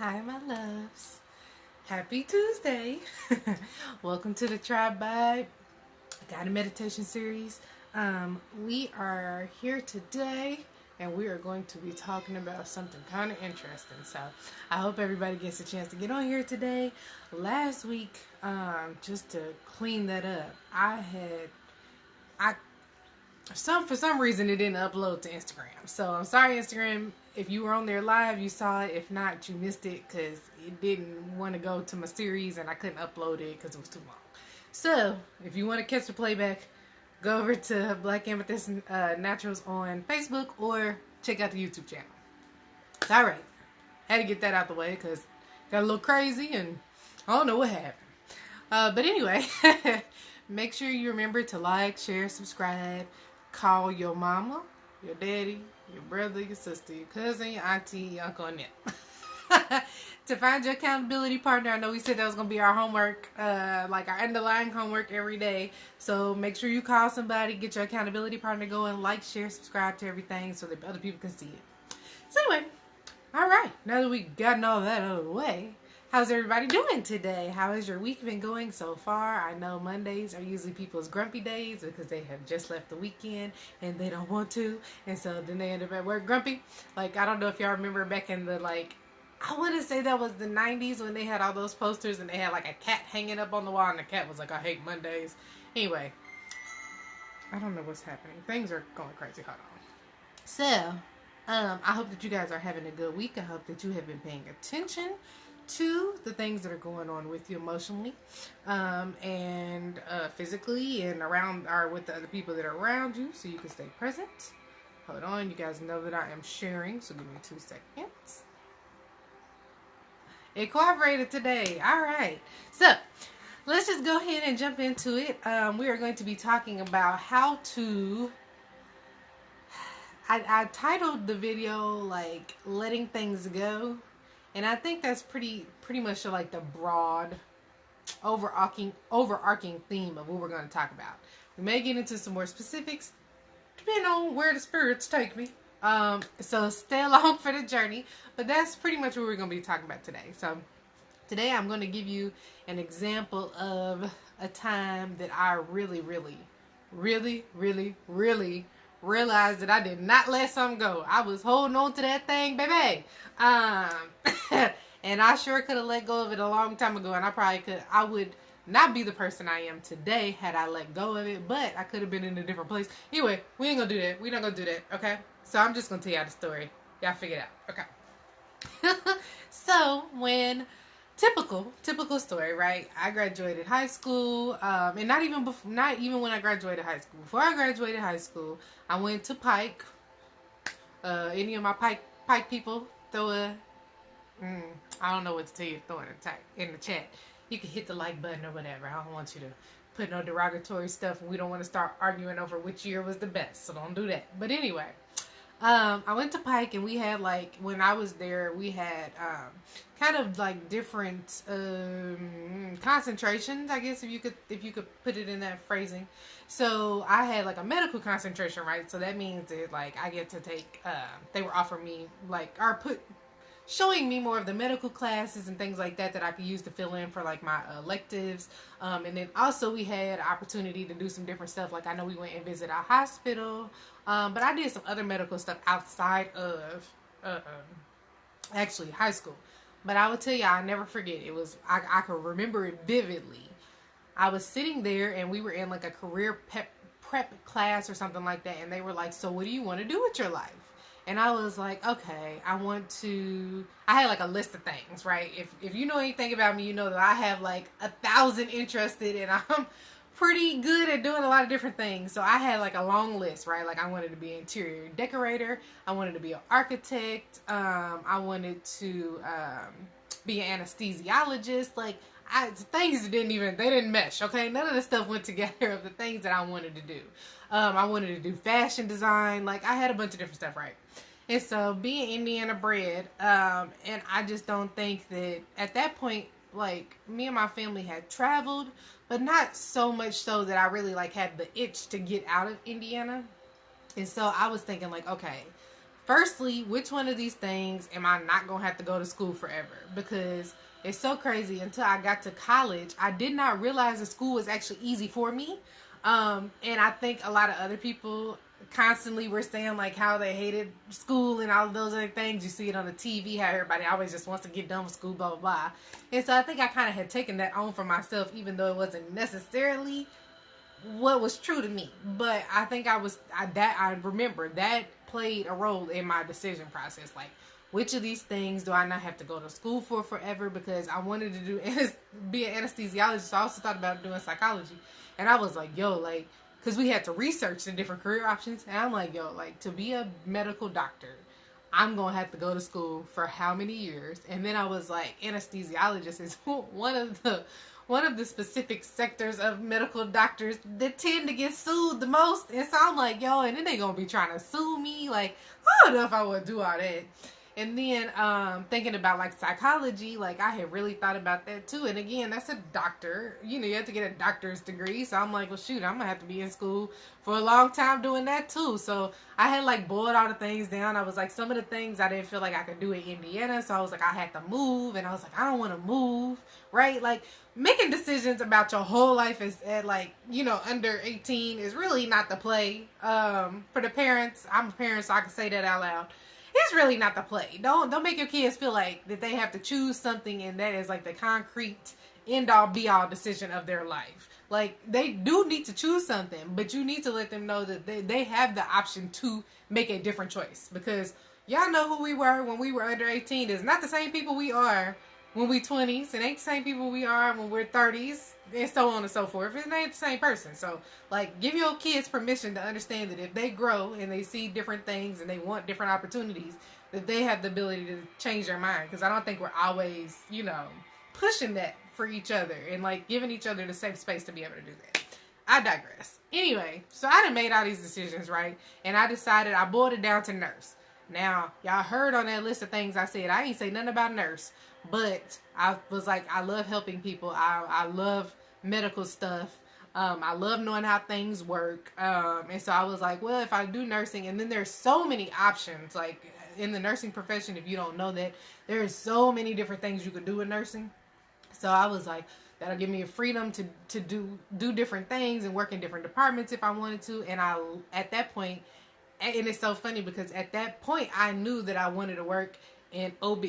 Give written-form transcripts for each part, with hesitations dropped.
Hi, my loves. Happy Tuesday. Welcome to the TRIBEvibe guided meditation series. We are here today and we are going to be talking about something kind of interesting. So I hope everybody gets a chance to get on here today. Last week, just to clean that up, for some reason it didn't upload to Instagram. So I'm sorry, Instagram. If you were on there live, you saw it. If not, you missed it because it didn't want to go to my series and I couldn't upload it because it was too long. So if you want to catch the playback, go over to Black Amethyst Naturals on Facebook or check out the YouTube channel. All right. Had to get that out the way because it got a little crazy and I don't know what happened. But anyway, make sure you remember to like, share, subscribe, call your mama, your daddy, your brother, your sister, your cousin, your auntie, your uncle, and them. To find your accountability partner. I know we said that was going to be our homework, like our underlying homework every day. So make sure you call somebody, get your accountability partner going, like, share, subscribe to everything so that other people can see it. So anyway, all right. Now that we've gotten all that out of the way, how's everybody doing today? How has your week been going so far? I know Mondays are usually people's grumpy days because they have just left the weekend and they don't want to. And so then they end up at work grumpy. Like, I don't know if y'all remember back in the, I want to say that was the 90s when they had all those posters and they had like a cat hanging up on the wall and the cat was like, I hate Mondays. Anyway, I don't know what's happening. Things are going crazy. Hold on. So, I hope that you guys are having a good week. I hope that you have been paying attention to the things that are going on with you emotionally and physically and around or with the other people that are around you so you can stay present. Hold on. You guys know that I am sharing, so give me 2 seconds. It cooperated today. All right. So, let's just go ahead and jump into it. We are going to be talking about how to... I titled the video, like, letting things go. And I think that's pretty much like the broad, overarching theme of what we're going to talk about. We may get into some more specifics, depending on where the spirits take me. So stay along for the journey. But that's pretty much what we're going to be talking about today. So today I'm going to give you an example of a time that I really realized that I did not let something go. I was holding on to that thing, baby. And I sure could have let go of it a long time ago. And I would not be the person I am today had I let go of it. But I could have been in a different place. Anyway, we ain't going to do that. We're not going to do that, okay? So I'm just going to tell y'all the story. Y'all figure it out, okay? So when... Typical story, right? I graduated high school, and not even when I graduated high school. Before I graduated high school, I went to Pike. Any of my Pike people, I don't know what to tell you. Throw it in the chat. You can hit the like button or whatever. I don't want you to put no derogatory stuff. We don't want to start arguing over which year was the best, so don't do that. But anyway. I went to Pike and we had when I was there, we had kind of like different concentrations, I guess if you could put it in that phrasing. So I had like a medical concentration, right? So that means that I get to take they were offering me showing me more of the medical classes and things like that I could use to fill in for my electives. And then also we had opportunity to do some different stuff. I know we went and visited a hospital. But I did some other medical stuff outside of actually high school. But I will tell you, I never forget. It was I can remember it vividly. I was sitting there and we were in a career prep class or something like that. And they were like, so what do you want to do with your life? And I was like, okay, I had a list of things, right? If you know anything about me, you know that I have 1,000 interested and I'm pretty good at doing a lot of different things. So I had a long list, right? I wanted to be an interior decorator. I wanted to be an architect. I wanted to be an anesthesiologist. Things didn't mesh, okay? None of the stuff went together of the things that I wanted to do. I wanted to do fashion design. I had a bunch of different stuff, right? And so being Indiana bred, and I just don't think that at that point, me and my family had traveled, but not so much so that I really had the itch to get out of Indiana. And so I was thinking okay, firstly, which one of these things am I not going to have to go to school forever? Because it's so crazy. Until I got to college, I did not realize that school was actually easy for me. And I think a lot of other people constantly were saying like how they hated school and all of those other things. You see it on the TV, how everybody always just wants to get done with school, blah, blah, blah. And so I think I kind of had taken that on for myself, even though it wasn't necessarily what was true to me. But I think I remember that played a role in my decision process. Like, which of these things do I not have to go to school for forever? Because I wanted to be an anesthesiologist. So I also thought about doing psychology. And I was like, yo, like, because we had to research the different career options. And I'm like, yo, like, to be a medical doctor, I'm going to have to go to school for how many years? And then I was like, anesthesiologist is one of the specific sectors of medical doctors that tend to get sued the most. And so I'm like, yo, and then they going to be trying to sue me. Like, I don't know if I would do all that. And then thinking about like psychology, like I had really thought about that too. And again, that's a doctor. You know, you have to get a doctor's degree. So I'm like, well, shoot, I'm going to have to be in school for a long time doing that too. So I had like boiled all the things down. I was like, some of the things I didn't feel like I could do in Indiana. So I was like, I had to move. And I was like, I don't want to move. Right? Like making decisions about your whole life is at like, you know, under 18 is really not the play. For the parents, I'm a parent, so I can say that out loud. It's really not the play. Don't make your kids feel like that they have to choose something and that is like the concrete end-all be-all decision of their life. Like, they do need to choose something, but you need to let them know that they have the option to make a different choice. Because y'all know who we were when we were under 18. It's not the same people we are when we're 20s. It ain't the same people we are when we're 30s. And so on and so forth. It ain't the same person. So, like, give your kids permission to understand that if they grow and they see different things and they want different opportunities, that they have the ability to change their mind. Because I don't think we're always, you know, pushing that for each other and, like, giving each other the safe space to be able to do that. I digress. Anyway, so I done made all these decisions, right? And I decided, I boiled it down to nurse. Now, y'all heard on that list of things I said, I ain't say nothing about nurse. But I was like, I love helping people. I love medical stuff. I love knowing how things work. And so I was like, well, if I do nursing, and then there's so many options, like in the nursing profession, if you don't know that, there's so many different things you could do in nursing. So I was like, that'll give me a freedom to do different things and work in different departments if I wanted to. And at that point, and it's so funny because at that point, I knew that I wanted to work in OB.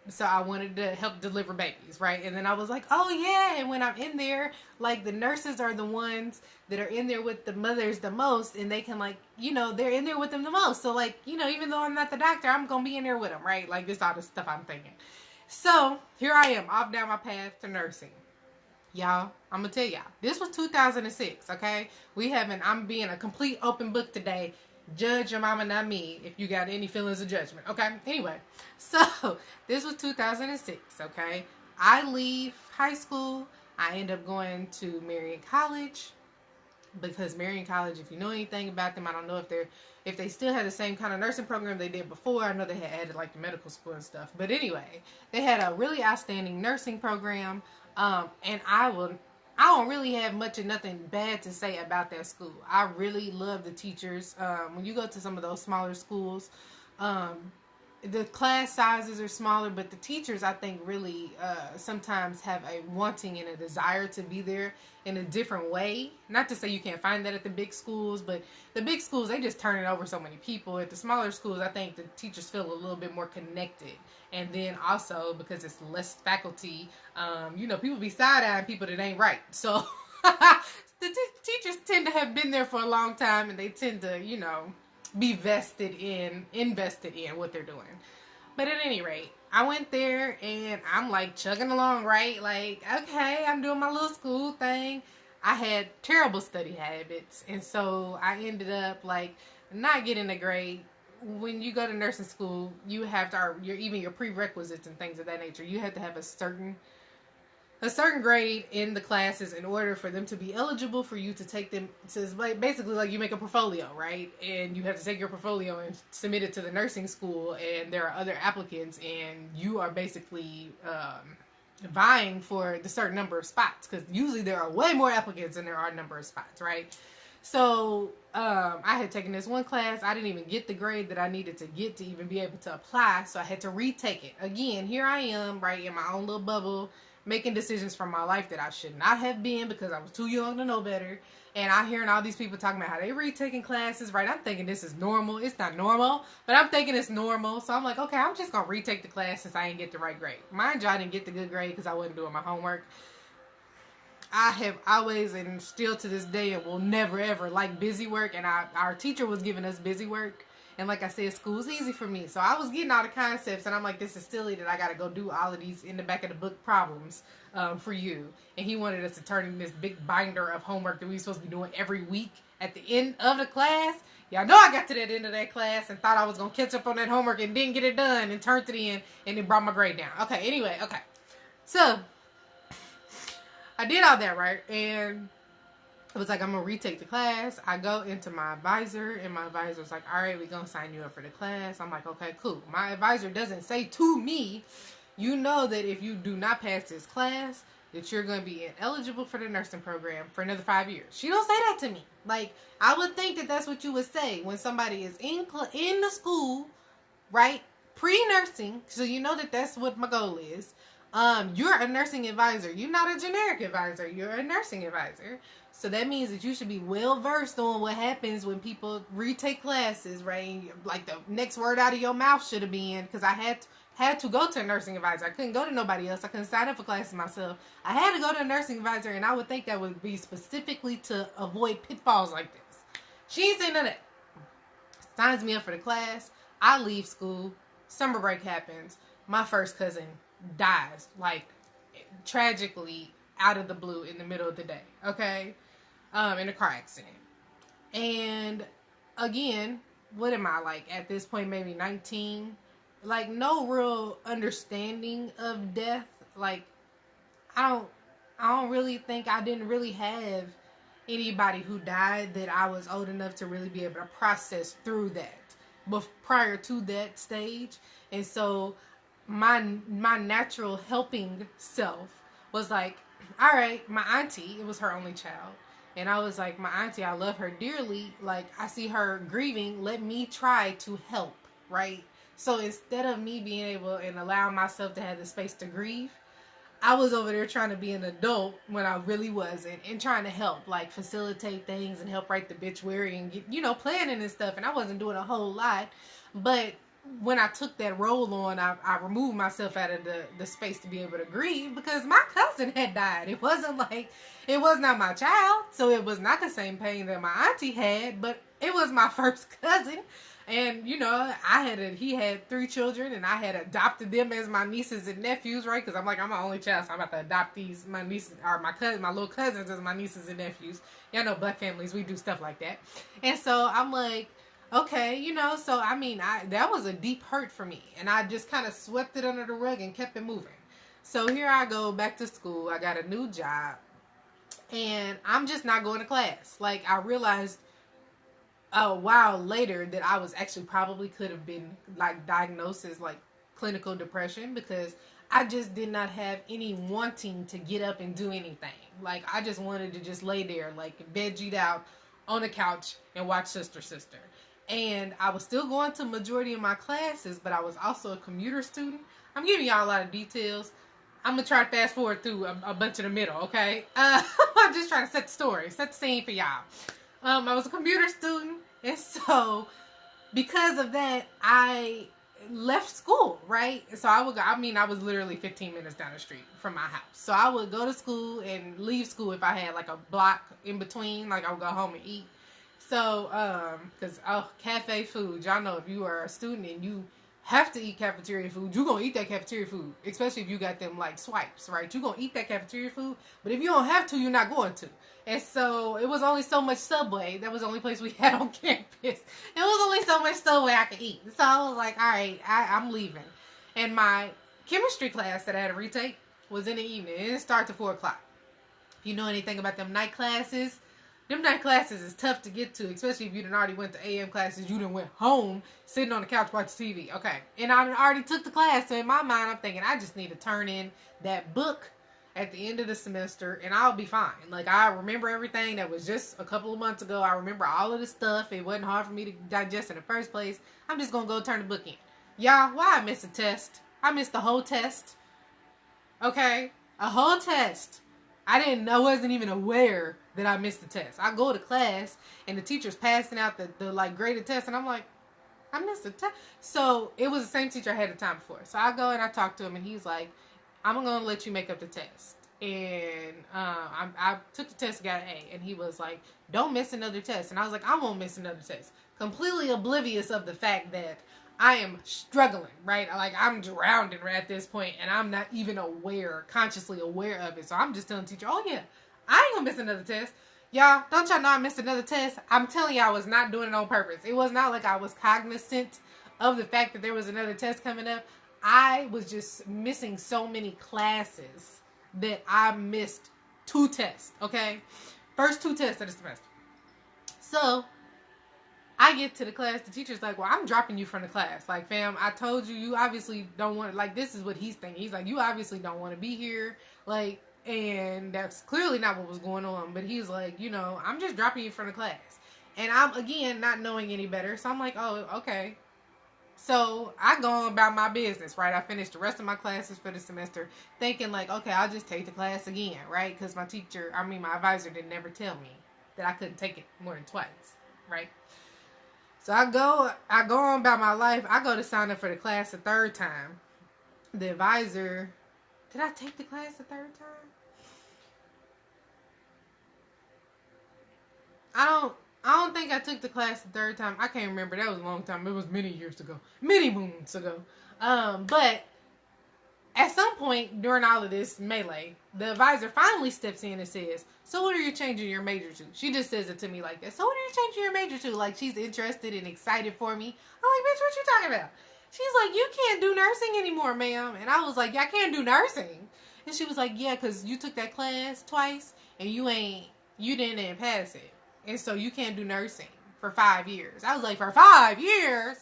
So I wanted to help deliver babies, right? And then I was like, oh yeah. And when I'm in there, like the nurses are the ones that are in there with the mothers the most. And they can like, you know, they're in there with them the most. So like, you know, even though I'm not the doctor, I'm going to be in there with them, right? Like this all the stuff I'm thinking. So here I am off down my path to nursing. Y'all, I'm going to tell y'all, this was 2006, okay? I'm being a complete open book today. Judge your mama, not me, if you got any feelings of judgment, okay? Anyway, so this was 2006, okay? I leave high school. I end up going to Marion College because Marion College, if you know anything about them, I don't know if they still had the same kind of nursing program they did before. I know they had added like the medical school and stuff. But anyway, they had a really outstanding nursing program, and I don't really have much of nothing bad to say about that school. I really love the teachers. When you go to some of those smaller schools, the class sizes are smaller, but the teachers, I think, really sometimes have a wanting and a desire to be there in a different way. Not to say you can't find that at the big schools, but the big schools, they just turn it over so many people. At the smaller schools, I think the teachers feel a little bit more connected. And then also, because it's less faculty, you know, people be side-eyeing people that ain't right. So the teachers tend to have been there for a long time, and they tend to, you know, be invested in what they're doing. But at any rate, I went there and I'm like chugging along, right? Like, okay, I'm doing my little school thing. I had terrible study habits. And so I ended up like not getting a grade. When you go to nursing school, you have to, even your prerequisites and things of that nature, you have to have a certain grade in the classes in order for them to be eligible for you to take them to, basically like you make a portfolio, right? And you have to take your portfolio and submit it to the nursing school, and there are other applicants, and you are basically vying for the certain number of spots, because usually there are way more applicants than there are number of spots, right? So I had taken this one class. I didn't even get the grade that I needed to get to even be able to apply. So I had to retake it. Again, here I am, right, in my own little bubble, making decisions from my life that I should not have been because I was too young to know better. And I'm hearing all these people talking about how they retaking classes, right? I'm thinking this is normal. It's not normal, but I'm thinking it's normal. So I'm like, okay, I'm just going to retake the class since I didn't get the right grade. Mind you, I didn't get the good grade because I wasn't doing my homework. I have always and still to this day and will never ever like busy work, and our teacher was giving us busy work, and like I said, school's easy for me, so I was getting all the concepts, and I'm like, this is silly that I gotta go do all of these in the back of the book problems for you, and he wanted us to turn in this big binder of homework that we were supposed to be doing every week at the end of the class. Y'all know I got to that end of that class and thought I was gonna catch up on that homework and didn't get it done and turned it in and it brought my grade down. Okay, anyway, okay, so I did all that, right? And it was like, I'm going to retake the class. I go into my advisor, and my advisor was like, all right, we're going to sign you up for the class. I'm like, okay, cool. My advisor doesn't say to me, you know that if you do not pass this class, that you're going to be ineligible for the nursing program for another 5 years. She don't say that to me. Like, I would think that that's what you would say when somebody is in the school, right? Pre-nursing, so you know that that's what my goal is. You're a nursing advisor. You're not a generic advisor. You're a nursing advisor. So that means that you should be well versed on what happens when people retake classes, right? Like the next word out of your mouth should have been, because I had to go to a nursing advisor. I couldn't go to nobody else. I couldn't sign up for classes myself. I had to go to a nursing advisor, and I would think that would be specifically to avoid pitfalls like this. She ain't saying none of that. Signs me up for the class. I leave school. Summer break happens. My first cousin dies, like, tragically out of the blue in the middle of the day, okay? In a car accident. And again, what am I, like, at this point, maybe 19? Like, no real understanding of death. Like, I don't really think I didn't really have anybody who died that I was old enough to really be able to process through that, but prior to that stage. And so my natural helping self was like, all right, my auntie, it was her only child, and I was like, my auntie, I love her dearly, like, I see her grieving, let me try to help, right? So instead of me being able and allowing myself to have the space to grieve, I was over there trying to be an adult when I really wasn't, and trying to help, like, facilitate things and help write the obituary and get, planning and stuff, and I wasn't doing a whole lot. But when I took that role on, I removed myself out of the space to be able to grieve, because my cousin had died. It was not my child, so it was not the same pain that my auntie had, but it was my first cousin. And, he had 3 children, and I had adopted them as my nieces and nephews, right? Because I'm like, I'm my only child, so I'm about to adopt my nieces, or my little cousins as my nieces and nephews. Y'all know black families, we do stuff like that. And so I'm like, okay, so I mean, that was a deep hurt for me, and I just kind of swept it under the rug and kept it moving. So here I go back to school. I got a new job, and I'm just not going to class. Like, I realized a while later that I was actually probably could have been, like, diagnosed as, like, clinical depression, because I just did not have any wanting to get up and do anything. Like, I just wanted to just lay there, like, vegged out on the couch and watch Sister. And I was still going to majority of my classes, but I was also a commuter student. I'm giving y'all a lot of details. I'm going to try to fast forward through a bunch of the middle, okay? I'm just trying to set the scene for y'all. I was a commuter student, and so because of that, I left school, right? So I was literally 15 minutes down the street from my house. So I would go to school and leave school if I had, like, a block in between. Like, I would go home and eat. So, because, cafe food, y'all know if you are a student and you have to eat cafeteria food, you're going to eat that cafeteria food, especially if you got them, like, swipes, right? You're going to eat that cafeteria food, but if you don't have to, you're not going to. And so, it was only so much Subway. That was the only place we had on campus. It was only so much Subway I could eat. So, I was like, all right, I'm leaving. And my chemistry class that I had to retake was in the evening. It didn't start till 4 o'clock. If you know anything about them night classes, them night classes is tough to get to, especially if you done already went to AM classes. You done went home, sitting on the couch watching TV. Okay. And I already took the class, so in my mind, I'm thinking, I just need to turn in that book at the end of the semester and I'll be fine. Like, I remember everything that was just a couple of months ago. I remember all of the stuff. It wasn't hard for me to digest in the first place. I'm just going to go turn the book in. Y'all, why I missed a test? I missed the whole test. Okay? A whole test. I wasn't even aware that I missed the test. I go to class and the teacher's passing out the like graded test and I'm like, I missed the test. So it was the same teacher I had the time before. So I go and I talk to him and he's like, I'm going to let you make up the test. And I took the test, got an A. And he was like, don't miss another test. And I was like, I won't miss another test. Completely oblivious of the fact that I am struggling, right? Like, I'm drowning at this point, and I'm not even consciously aware of it. So I'm just telling the teacher, oh, yeah, I ain't going to miss another test. Y'all, don't y'all know I missed another test? I'm telling y'all, I was not doing it on purpose. It was not like I was cognizant of the fact that there was another test coming up. I was just missing so many classes that I missed 2 tests, okay? First 2 tests of the semester. So I get to the class, the teacher's like, well, I'm dropping you from the class. Like, fam, I told you, you obviously don't want, like, this is what he's thinking. He's like, you obviously don't want to be here. Like, and that's clearly not what was going on. But he's like, you know, I'm just dropping you from the class. And I'm, again, not knowing any better. So I'm like, oh, okay. So I go on about my business, right? I finished the rest of my classes for the semester thinking like, okay, I'll just take the class again, right? Because my advisor didn't never tell me that I couldn't take it more than twice, right? So I go on about my life. I go to sign up for the class the 3rd time. The advisor, did I take the class the 3rd time? I don't think I took the class the 3rd time. I can't remember. That was a long time. It was many years ago. Many moons ago. But at some point during all of this melee, the advisor finally steps in and says, so what are you changing your major to? She just says it to me like that. So what are you changing your major to? Like, she's interested and excited for me. I'm like, bitch, what you talking about? She's like, you can't do nursing anymore, ma'am. And I was like, yeah, I can't do nursing. And she was like, yeah, because you took that class twice and you didn't pass it. And so you can't do nursing for 5 years. I was like, for 5 years?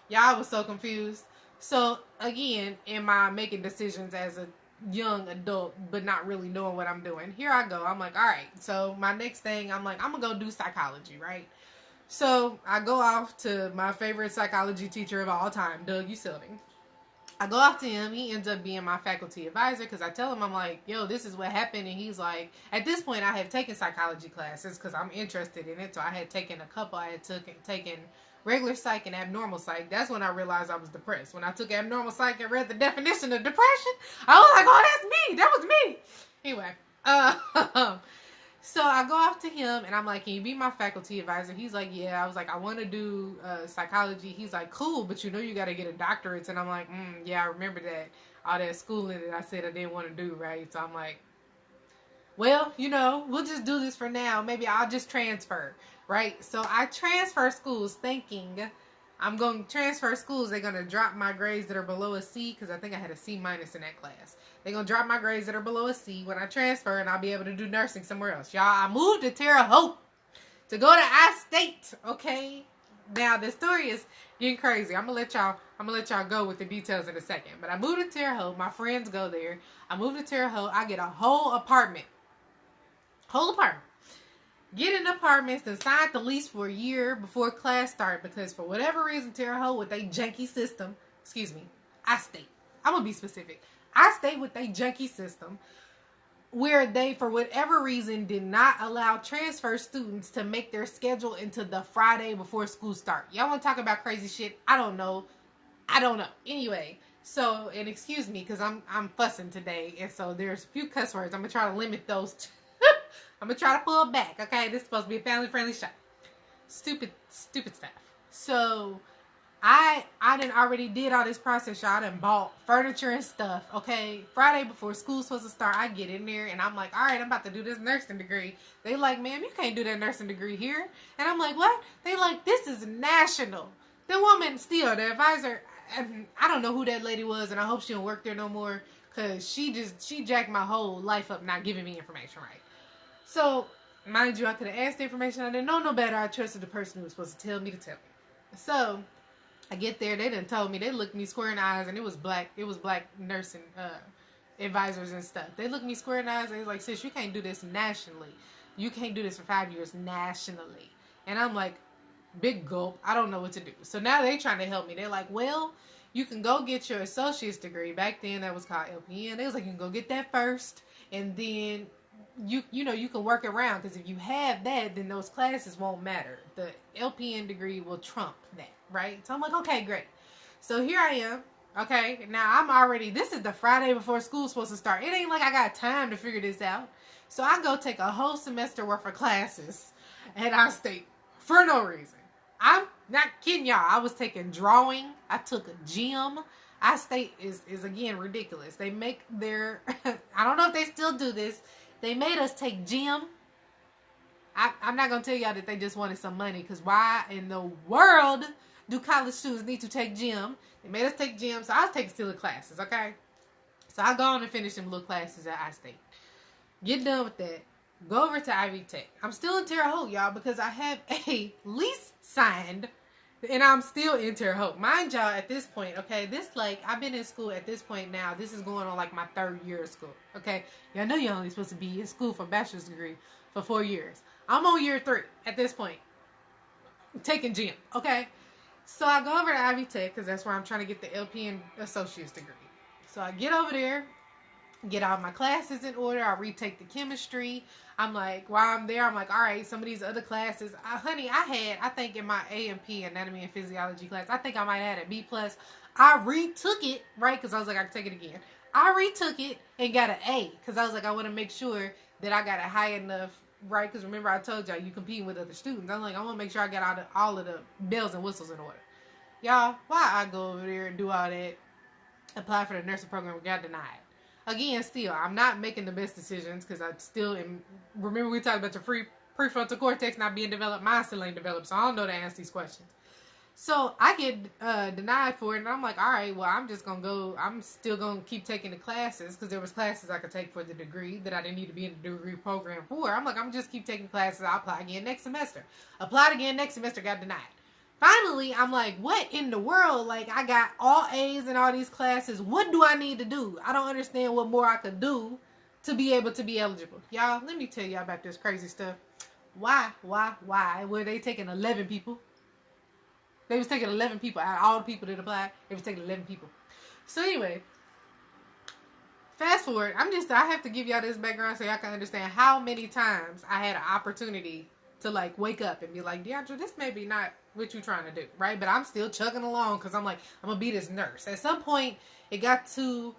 Yeah, I was so confused. So, again, am I making decisions as a young adult, but not really knowing what I'm doing? Here I go. I'm like, all right. So, my next thing, I'm like, I'm going to go do psychology, right? So, I go off to my favorite psychology teacher of all time, Doug Usilving. I go off to him. He ends up being my faculty advisor because I tell him, I'm like, yo, this is what happened. And he's like, at this point, I have taken psychology classes because I'm interested in it. So I had taken a couple. I had taken regular psych and abnormal psych. That's when I realized I was depressed. When I took abnormal psych and read the definition of depression, I was like, oh, that's me. That was me. Anyway, so I go off to him and I'm like, can you be my faculty advisor? He's like, yeah. I was like, I want to do psychology. He's like, cool, but you know you got to get a doctorate. And I'm like, yeah, I remember that. All that schooling that I said I didn't want to do, right? So I'm like, well, you know, we'll just do this for now. Maybe I'll just transfer, right? So I transfer schools thinking I'm going to transfer schools. They're going to drop my grades that are below a C because I think I had a C- in that class. They're going to drop my grades that are below a C when I transfer, and I'll be able to do nursing somewhere else. Y'all, I moved to Terre Haute to go to I-State, okay? Now, the story is getting crazy. I'm going to let y'all go with the details in a second. But I moved to Terre Haute. My friends go there. I moved to Terre Haute. I get a whole apartment. Get an apartment and sign the lease for a year before class start because for whatever reason, Terre Haute with their janky system, I-State. I'm going to be specific. I stayed with their junkie system where they, for whatever reason, did not allow transfer students to make their schedule into the Friday before school start. Y'all want to talk about crazy shit? I don't know. Anyway, so, and excuse me, because I'm fussing today, and so there's a few cuss words. I'm going to try to limit those. I'm going to try to pull it back, okay? This is supposed to be a family-friendly show. Stupid stuff. So I done already did all this process, y'all. I done bought furniture and stuff, okay? Friday before school's supposed to start, I get in there, and I'm like, all right, I'm about to do this nursing degree. They like, ma'am, you can't do that nursing degree here. And I'm like, what? They like, this is national. The woman still, the advisor, I don't know who that lady was, and I hope she don't work there no more, because she jacked my whole life up not giving me information right. So, mind you, I could have asked the information. I didn't know no better. I trusted the person who was supposed to tell me. So, I get there, they done told me, they looked me square in the eyes, and it was black nursing advisors and stuff. They look me square in the eyes. They're like, sis, you can't do this nationally. You can't do this for 5 years nationally. And I'm like, big gulp. I don't know what to do. So now they're trying to help me. They're like, well, you can go get your associate's degree. Back then that was called LPN. They was like, you can go get that first, and then you know you can work around, because if you have that, then those classes won't matter. The LPN degree will trump that, right? So I'm like, okay, great. So here I am. Okay, now I'm already, this is the Friday before school's supposed to start. It ain't like I got time to figure this out. So I go take a whole semester worth of classes at our state for no reason. I'm not kidding y'all. I was taking drawing. I took a gym. Our state is again ridiculous. They make their, I don't know if they still do this. They made us take gym. I'm not going to tell y'all that they just wanted some money, because why in the world do college students need to take gym? They made us take gym, so I was taking still classes, okay? So I go on and finish them little classes at I-State. Get done with that. Go over to Ivy Tech. I'm still in Terre Haute, y'all, because I have a lease signed, and I'm still in Terre Haute. Mind y'all, at this point, okay, this, like, I've been in school at this point now. This is going on, like, my 3rd year of school, okay? Y'all know you're only supposed to be in school for a bachelor's degree for 4 years. I'm on year 3 at this point. I'm taking gym, okay? So I go over to Ivy Tech, because that's where I'm trying to get the LPN associate's degree. So I get over there, get all my classes in order. I retake the chemistry. I'm like, while I'm there, I'm like, all right, some of these other classes. Honey, I think in my A&P, Anatomy and Physiology class, I think I might have had a B+. I retook it, right, because I was like, I can take it again. I retook it and got an A, because I was like, I want to make sure that I got a high enough, right, because remember I told y'all you competing with other students. I'm like, I want to make sure I got all of the bells and whistles in order. Y'all, why I go over there and do all that, apply for the nursing program, got denied. Again, still, I'm not making the best decisions, because I still am. Remember we talked about your prefrontal cortex not being developed. Mine still ain't developed, so I don't know to answer these questions. So I get denied for it, and I'm like, all right, well, I'm just going to go. I'm still going to keep taking the classes, because there was classes I could take for the degree that I didn't need to be in the degree program for. I'm like, I'm just keep taking classes. I'll apply again next semester. Applied again next semester, got denied. Finally, I'm like, what in the world? Like, I got all A's in all these classes. What do I need to do? I don't understand what more I could do to be able to be eligible. Y'all, let me tell y'all about this crazy stuff. Why were they taking 11 people? They was taking 11 people out of all the people that applied. They was taking 11 people. So anyway, fast forward. I have to give y'all this background so y'all can understand how many times I had an opportunity to, like, wake up and be like, DeAndre, this may be not what you trying to do, right? But I'm still chugging along, because I'm like, I'm going to be this nurse. At some point, it got to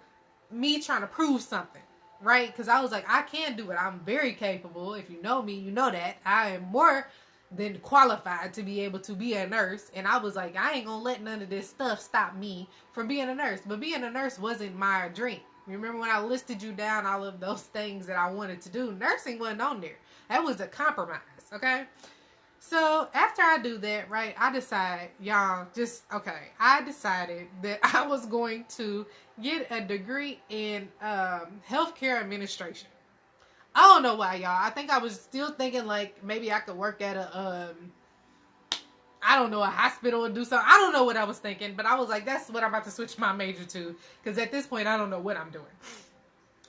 me trying to prove something, right? Because I was like, I can do it. I'm very capable. If you know me, you know that. I am more than qualified to be able to be a nurse. And I was like, I ain't going to let none of this stuff stop me from being a nurse. But being a nurse wasn't my dream. Remember when I listed you down all of those things that I wanted to do? Nursing wasn't on there. That was a compromise, okay? So after I do that, right, I decided that I was going to get a degree in healthcare administration. I don't know why, y'all. I think I was still thinking, like, maybe I could work at a hospital or do something. I don't know what I was thinking, but I was like, that's what I'm about to switch my major to, because at this point, I don't know what I'm doing.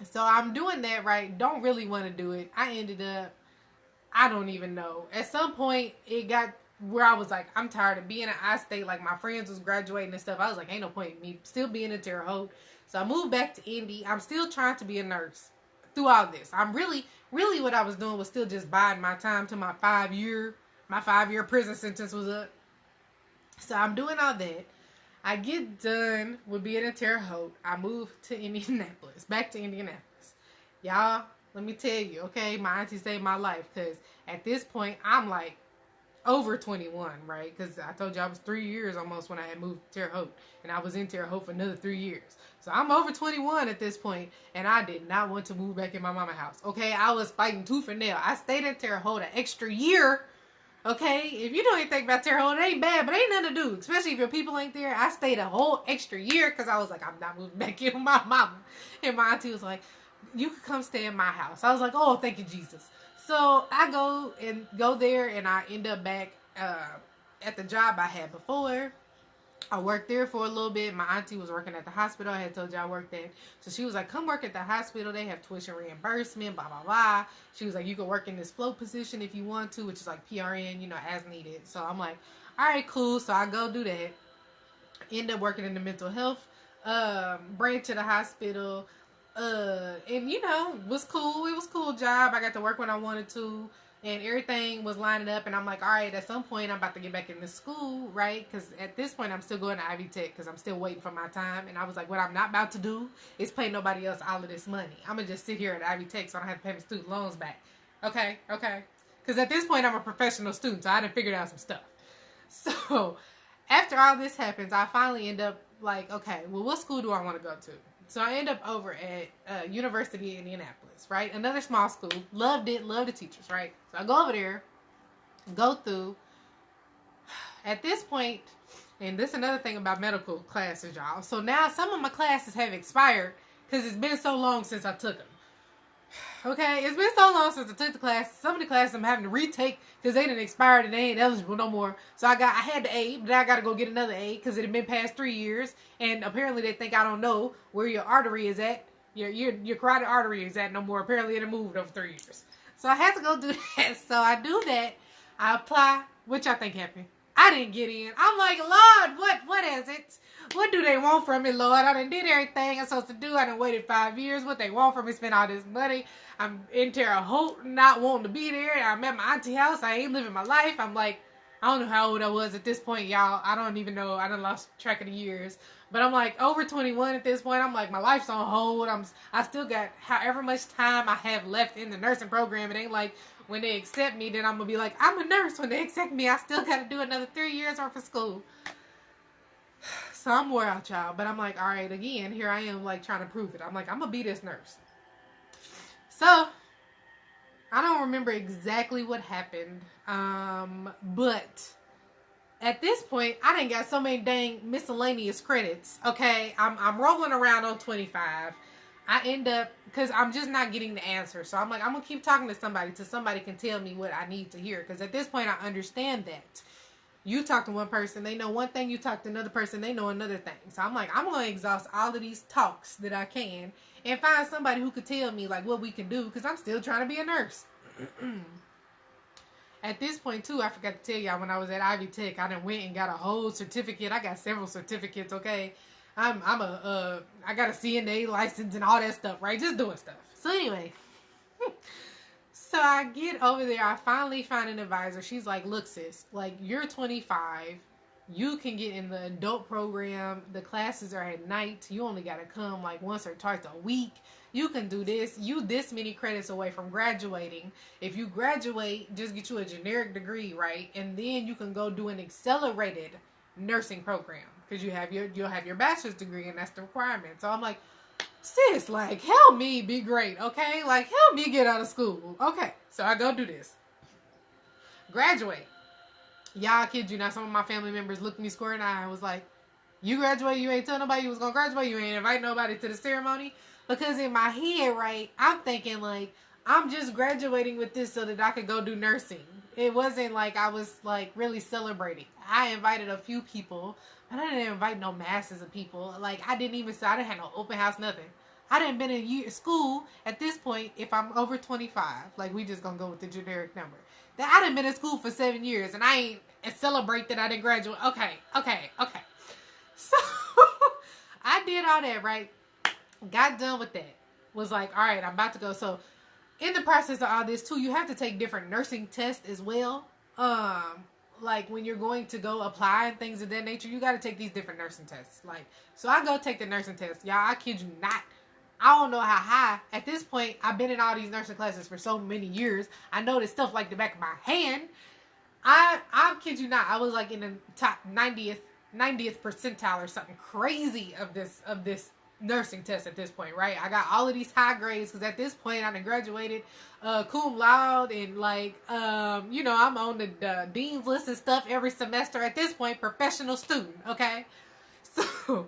So I'm doing that, right? Don't really want to do it. I ended up, I don't even know. At some point, it got where I was like, I'm tired of being at I-State. Like, my friends was graduating and stuff. I was like, ain't no point in me still being in Terre Haute. So I moved back to Indy. I'm still trying to be a nurse through all this. I'm really what I was doing was still just biding my time till my 5-year prison sentence was up. So I'm doing all that. I get done with being in Terre Haute. I moved to Indianapolis, back to Indianapolis. Y'all, let me tell you, okay, my auntie saved my life, because at this point, I'm like over 21, right? Because I told you I was 3 years almost when I had moved to Terre Haute, and I was in Terre Haute for another 3 years. So I'm over 21 at this point, and I did not want to move back in my mama's house, okay? I was fighting tooth and nail. I stayed in Terre Haute an extra year, okay? If you know anything about Terre Haute, it ain't bad, but ain't nothing to do, especially if your people ain't there. I stayed a whole extra year, because I was like, I'm not moving back in with my mama. And my auntie was like, you could come stay in my house. I was like, oh, thank you, Jesus. So I go there, and I end up back at the job I had before. I worked there for a little bit. My auntie was working at the hospital. I had told you I worked there. So she was like, come work at the hospital. They have tuition reimbursement, blah, blah, blah. She was like, you can work in this float position if you want to, which is like PRN, you know, as needed. So I'm like, all right, cool. So I go do that. End up working in the mental health branch of the hospital. And, you know, was cool. It was a cool job. I got to work when I wanted to. And everything was lining up, and I'm like, all right, at some point, I'm about to get back into school, right? Because at this point, I'm still going to Ivy Tech because I'm still waiting for my time. And I was like, what I'm not about to do is pay nobody else all of this money. I'm going to just sit here at Ivy Tech so I don't have to pay my student loans back. Okay? Because at this point, I'm a professional student, so I done figured out some stuff. So after all this happens, I finally end up like, okay, well, what school do I want to go to? So I end up over at University of Indianapolis, right? Another small school. Loved it. Loved the teachers, right? So I go over there, go through. At this point, and this is another thing about medical classes, y'all. So now some of my classes have expired because it's been so long since I took them. Okay, it's been so long since I took the class. Some of the classes I'm having to retake because they didn't expire and they ain't eligible no more. So I had the A, but I got to go get another A because it had been past 3 years. And apparently they think I don't know where your artery is at. Your carotid artery is at no more. Apparently it had moved over 3 years. So I had to go do that. So I do that. I apply. What y'all think happened? I didn't get in. I'm like, Lord, what is it? What do they want from me, Lord? I done did everything I'm supposed to do. I done waited 5 years. What they want from me, spend all this money. I'm in Terre Haute, not wanting to be there. I'm at my auntie house. I ain't living my life. I'm like, I don't know how old I was at this point, y'all. I don't even know. I done lost track of the years. But I'm like over 21 at this point. I'm like, my life's on hold. I still got however much time I have left in the nursing program. It ain't like when they accept me, then I'm going to be like, I'm a nurse. When they accept me, I still got to do another 3 years worth of school. So I'm wore out, y'all. But I'm like, all right, again, here I am like trying to prove it. I'm like, I'm going to be this nurse. So I don't remember exactly what happened. But at this point, I done got so many dang miscellaneous credits. Okay, I'm rolling around on 25. I end up, because I'm just not getting the answer. So I'm like, I'm going to keep talking to somebody till somebody can tell me what I need to hear. Because at this point, I understand that. You talk to one person, they know one thing. You talk to another person, they know another thing. So I'm like, I'm going to exhaust all of these talks that I can and find somebody who could tell me like what we can do. Because I'm still trying to be a nurse. At this point, too, I forgot to tell y'all, when I was at Ivy Tech, I done went and got a whole certificate. I got several certificates, okay? I got a CNA license and all that stuff, right? Just doing stuff. So anyway, so I get over there. I finally find an advisor. She's like, look, sis, like, you're 25. You can get in the adult program. The classes are at night. You only got to come like once or twice a week. You can do this. You this many credits away from graduating. If you graduate, just get you a generic degree, right? And then you can go do an accelerated nursing program because you'll have your bachelor's degree and that's the requirement. So I'm like, sis, like, help me be great, okay? Like, help me get out of school. Okay, so I go do this. Graduate. Y'all, I kid you not, some of my family members looked me square in the eye and was like, you graduate, you ain't tell nobody you was gonna graduate, you ain't invite nobody to the ceremony. Because in my head, right, I'm thinking like, I'm just graduating with this so that I could go do nursing. It wasn't like I was like really celebrating. I invited a few people, but I didn't invite no masses of people. Like, I didn't have no open house, nothing. I didn't been in school at this point. If I'm over 25, like, we just gonna go with the generic number. That I done been in school for 7 years and I ain't celebrate that I didn't graduate. Okay. So I did all that, right? Got done with that. Was like, all right, I'm about to go. So in the process of all this too, you have to take different nursing tests as well. Like when you're going to go apply and things of that nature, you got to take these different nursing tests. Like, so I go take the nursing test. Y'all, I kid you not. I don't know how high. At this point, I've been in all these nursing classes for so many years. I know this stuff like the back of my hand. I kid you not. I was like in the top 90th percentile or something crazy of this nursing test at this point, right? I got all of these high grades because at this point I done graduated cum laude and like I'm on the dean's list and stuff every semester at this point, professional student, okay? So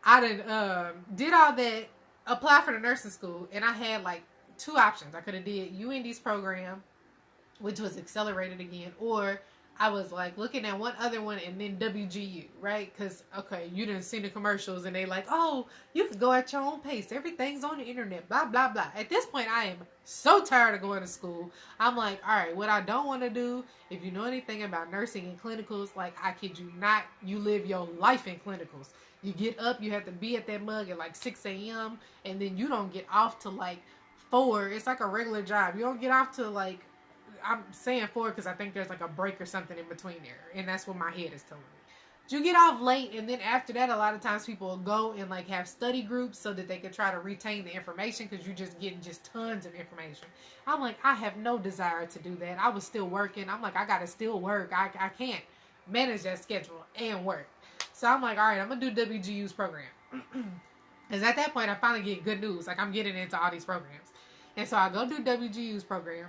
I done did all that, applied for the nursing school, and I had like two options. I could have did UND's program, which was accelerated again, or I was like looking at one other one and then WGU, right? Because, okay, you didn't see the commercials and they like, oh, you can go at your own pace. Everything's on the internet, blah, blah, blah. At this point, I am so tired of going to school. I'm like, all right, what I don't want to do, if you know anything about nursing and clinicals, like, I kid you not, you live your life in clinicals. You get up, you have to be at that mug at like 6 a.m. and then you don't get off till like 4. It's like a regular job. You don't get off till like, I'm saying 4 because I think there's like a break or something in between there. And that's what my head is telling me. You get off late, and then after that, a lot of times people will go and like have study groups so that they can try to retain the information because you're just getting just tons of information. I'm like, I have no desire to do that. I was still working. I'm like, I got to still work. I can't manage that schedule and work. So I'm like, all right, I'm going to do WGU's program. Because at that point, I finally get good news. Like, I'm getting into all these programs. And so I go do WGU's program.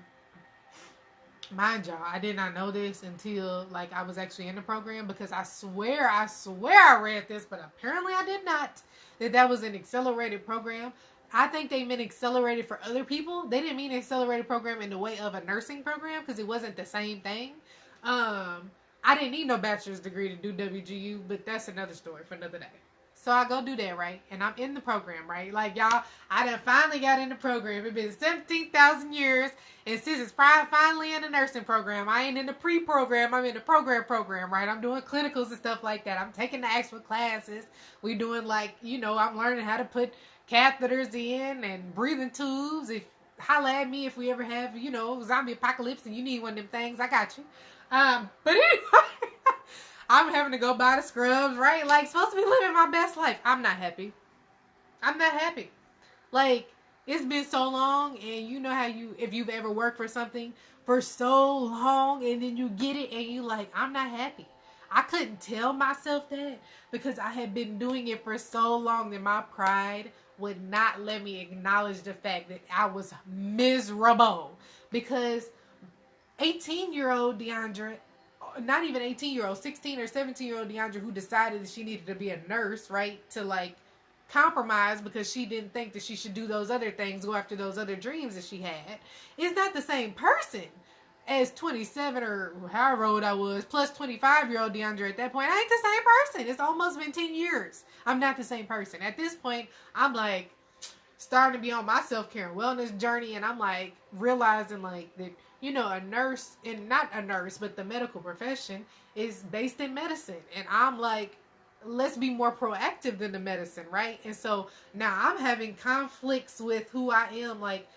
Mind y'all, I did not know this until like I was actually in the program, because I swear I read this, but apparently I did not, that was an accelerated program. I think they meant accelerated for other people. They didn't mean accelerated program in the way of a nursing program, because it wasn't the same thing. I didn't need no bachelor's degree to do WGU, but that's another story for another day. So I go do that, right? And I'm in the program, right? Like, y'all, I done finally got in the program. It's been 17,000 years. And since it's finally in the nursing program, I ain't in the pre-program. I'm in the program, right? I'm doing clinicals and stuff like that. I'm taking the actual classes. We doing, like, you know, I'm learning how to put catheters in and breathing tubes. Holla at me if we ever have, you know, zombie apocalypse and you need one of them things. I got you. But anyway... I'm having to go buy the scrubs, right? Like, supposed to be living my best life. I'm not happy. I'm not happy. Like, it's been so long, and you know how if you've ever worked for something for so long, and then you get it, and you like, I'm not happy. I couldn't tell myself that, because I had been doing it for so long that my pride would not let me acknowledge the fact that I was miserable. Because 18-year-old Deandra, not even 18-year-old, 16 or 17-year-old Deandra, who decided that she needed to be a nurse, right? To like compromise because she didn't think that she should do those other things, go after those other dreams that she had, is not the same person as 27 or however old I was, plus 25-year-old Deandra at that point. I ain't the same person. It's almost been 10 years. I'm not the same person. At this point, I'm like starting to be on my self-care and wellness journey, and I'm like realizing like that, you know, a nurse, and not a nurse, but the medical profession is based in medicine. And I'm like, let's be more proactive than the medicine, right? And so now I'm having conflicts with who I am, like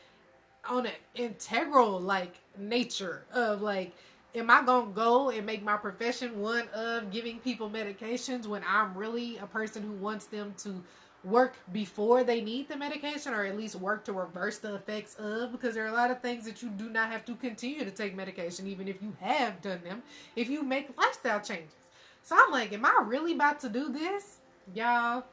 on an integral like nature of like, am I gonna go and make my profession one of giving people medications when I'm really a person who wants them to work before they need the medication, or at least work to reverse the effects of, because there are a lot of things that you do not have to continue to take medication, even if you have done them, if you make lifestyle changes. So I'm like, am I really about to do this? Y'all,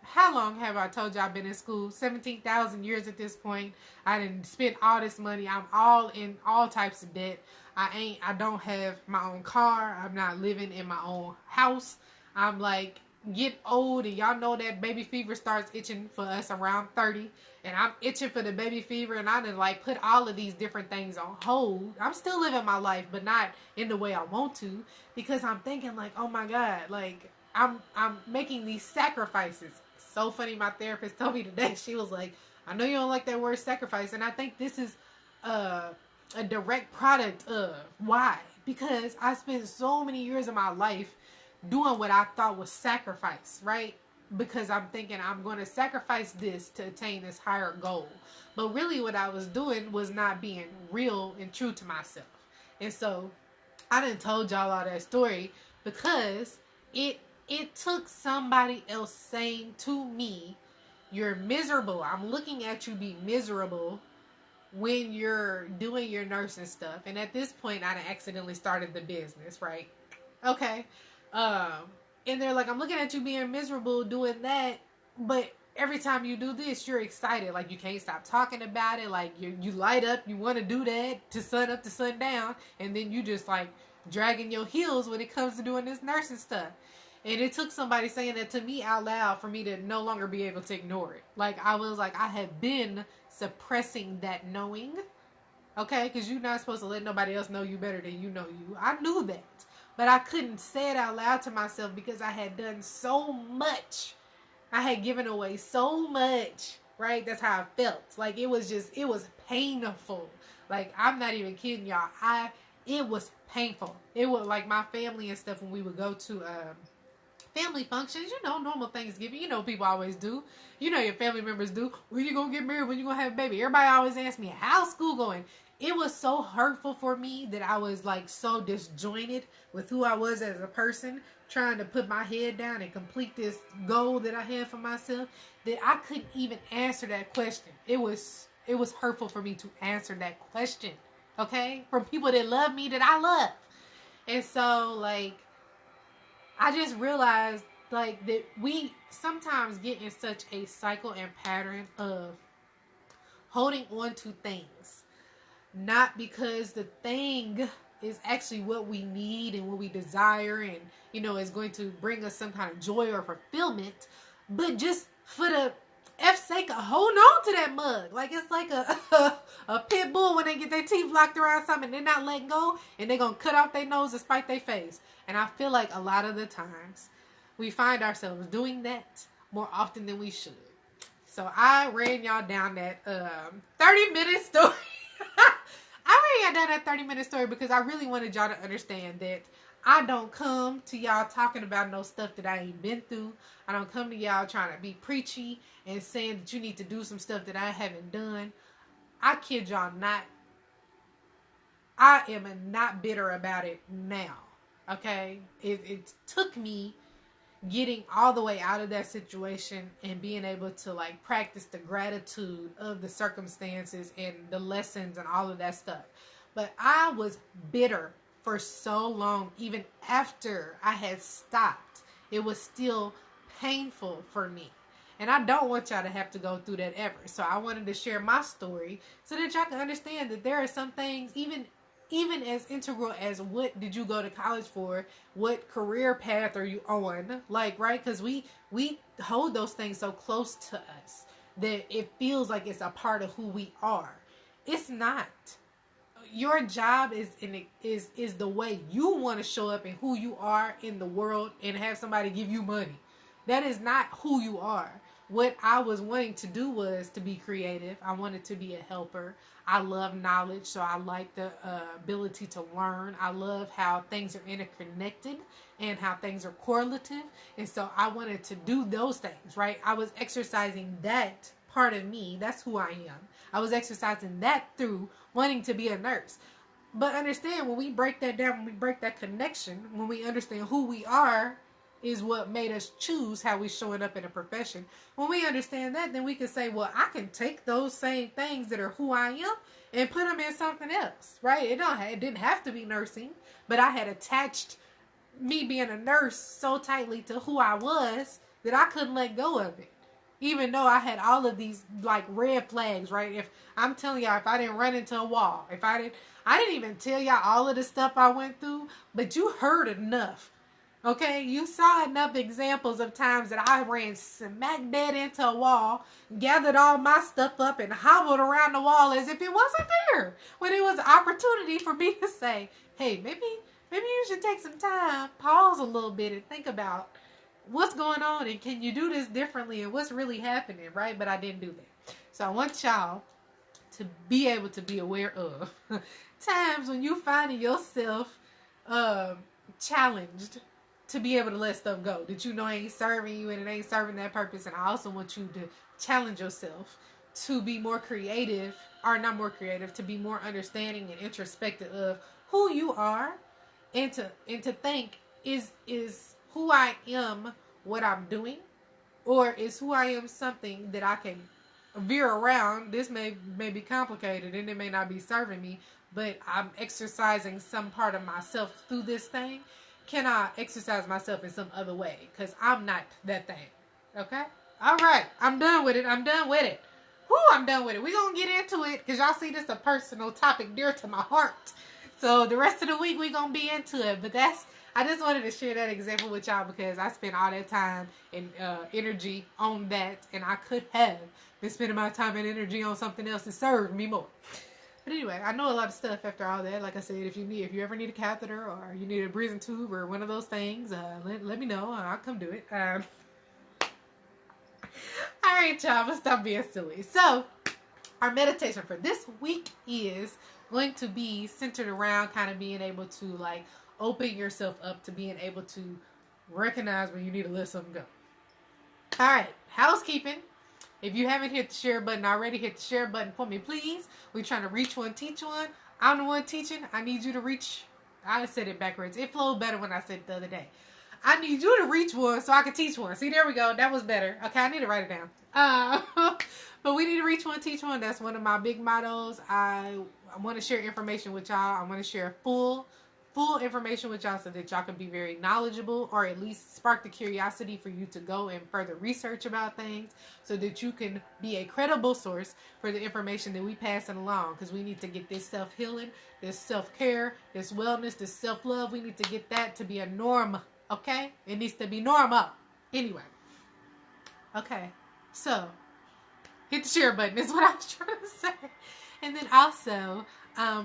how long have I told you I've been in school? 17,000 years at this point. I didn't spend all this money. I'm all in all types of debt. I don't have my own car. I'm not living in my own house. I'm like, get old, and y'all know that baby fever starts itching for us around 30, and I'm itching for the baby fever, and I done like put all of these different things on hold. I'm still living my life, but not in the way I want to, because I'm thinking like, oh my God, like I'm making these sacrifices. So funny, my therapist told me today, she was like, I know you don't like that word sacrifice, and I think this is a direct product of why, because I spent so many years of my life doing what I thought was sacrifice, right? Because I'm thinking I'm going to sacrifice this to attain this higher goal. But really what I was doing was not being real and true to myself. And so I done told y'all all that story because it took somebody else saying to me, you're miserable. I'm looking at you be miserable when you're doing your nursing stuff. And at this point, I accidentally started the business, right? Okay. And they're like, I'm looking at you being miserable doing that, but every time you do this, you're excited. Like, you can't stop talking about it. Like, you light up. You want to do that to sun up to sun down. And then you just, like, dragging your heels when it comes to doing this nursing stuff. And it took somebody saying that to me out loud for me to no longer be able to ignore it. Like, I was like, I had been suppressing that knowing Okay? Because you're not supposed to let nobody else know you better than you know you. I knew that. But I couldn't say it out loud to myself because I had done so much. I had given away so much, right? That's how I felt. Like, it was painful. Like, I'm not even kidding y'all. It was painful. It was like my family and stuff when we would go to family functions, normal Thanksgiving. People always do. Your family members do. When you gonna get married? When you gonna have a baby? Everybody always asks me, how's school going? It was so hurtful for me that I was like so disjointed with who I was as a person, trying to put my head down and complete this goal that I had for myself, that I couldn't even answer that question. It was hurtful for me to answer that question. Okay? From people that love me, that I love. And so, like, I just realized, like, that we sometimes get in such a cycle and pattern of holding on to things. Not because the thing is actually what we need and what we desire and, is going to bring us some kind of joy or fulfillment, but just for the F's sake of holding on to that mug. Like, it's like a pit bull when they get their teeth locked around something and they're not letting go, and they're going to cut off their nose and spite their face. And I feel like a lot of the times we find ourselves doing that more often than we should. So I ran y'all down that 30-minute story. I ran y'all down that 30-minute story because I really wanted y'all to understand that I don't come to y'all talking about no stuff that I ain't been through. I don't come to y'all trying to be preachy and saying that you need to do some stuff that I haven't done. I kid y'all not. I am not bitter about it now. Okay? It took me getting all the way out of that situation and being able to, like, practice the gratitude of the circumstances and the lessons and all of that stuff. But I was bitter for so long. Even after I had stopped, it was still painful for me. And I don't want y'all to have to go through that ever. So I wanted to share my story so that y'all can understand that there are some things, even as integral as what did you go to college for, what career path are you on, like, right? Because we hold those things so close to us that it feels like it's a part of who we are. It's not. Your job is the way you want to show up and who you are in the world and have somebody give you money. That is not who you are. What I was wanting to do was to be creative. I wanted to be a helper. I love knowledge, so I like the ability to learn. I love how things are interconnected and how things are correlative. And so I wanted to do those things, right? I was exercising that part of me. That's who I am. I was exercising that through wanting to be a nurse. But understand, when we break that down, when we break that connection, when we understand who we are is what made us choose how we showing up in a profession. When we understand that, then we can say, well, I can take those same things that are who I am and put them in something else, right? It didn't have to be nursing, but I had attached me being a nurse so tightly to who I was that I couldn't let go of it. Even though I had all of these, like, red flags, right? If I'm telling y'all, if I didn't run into a wall, I didn't even tell y'all all of the stuff I went through, but you heard enough. Okay, you saw enough examples of times that I ran smack dead into a wall, gathered all my stuff up, and hobbled around the wall as if it wasn't there. When it was an opportunity for me to say, hey, maybe you should take some time, pause a little bit, and think about what's going on, and can you do this differently, and what's really happening, right? But I didn't do that. So I want y'all to be able to be aware of times when you finding yourself challenged to be able to let stuff go that you know ain't serving you and it ain't serving that purpose. And I also want you to challenge yourself to be more creative, or not more creative, to be more understanding and introspective of who you are, and to think, is who I am what I'm doing, or is who I am something that I can veer around? This may be complicated and it may not be serving me, but I'm exercising some part of myself through this thing. Can I exercise myself in some other way? Because I'm not that thing. Okay? All right. I'm done with it. I'm done with it. We're going to get into it because y'all see this a personal topic dear to my heart. So the rest of the week we're going to be into it. But I just wanted to share that example with y'all because I spent all that time and energy on that. And I could have been spending my time and energy on something else that served me more. But anyway, I know a lot of stuff after all that. Like I said, if you ever need a catheter or you need a breathing tube or one of those things, let me know. I'll come do it. All right, y'all, but stop being silly. So, our meditation for this week is going to be centered around kind of being able to like open yourself up to being able to recognize when you need to let something go. All right, housekeeping. If you haven't hit the share button already, hit the share button for me, please. We're trying to reach one, teach one. I'm the one teaching. I need you to reach. I said it backwards. It flowed better when I said it the other day. I need you to reach one so I can teach one. See, there we go. That was better. Okay, I need to write it down. But we need to reach one, teach one. That's one of my big mottos. I want to share information with y'all. I want to share full information with y'all so that y'all can be very knowledgeable, or at least spark the curiosity for you to go and further research about things so that you can be a credible source for the information that we passing along, because we need to get this self-healing, this self-care, this wellness, this self-love. We need to get that to be a norm, okay? It needs to be normal. Anyway. Okay. So, hit the share button is what I was trying to say. And then also,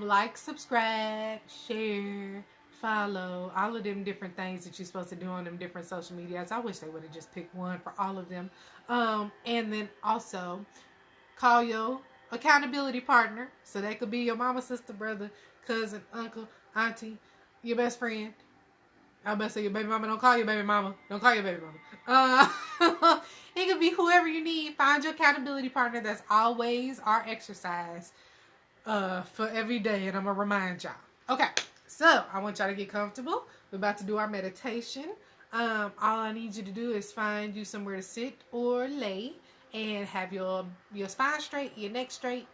like, subscribe, share, follow, all of them different things that you're supposed to do on them different social medias. I wish they would have just picked one for all of them. And then also, call your accountability partner. So that could be your mama, sister, brother, cousin, uncle, auntie, your best friend. I better say your baby mama. Don't call your baby mama. Don't call your baby mama. It could be whoever you need. Find your accountability partner. That's always our exercise for every day. And I'm going to remind y'all. Okay. So, I want y'all to get comfortable. We're about to do our meditation. All I need you to do is find you somewhere to sit or lay and have your spine straight, your neck straight.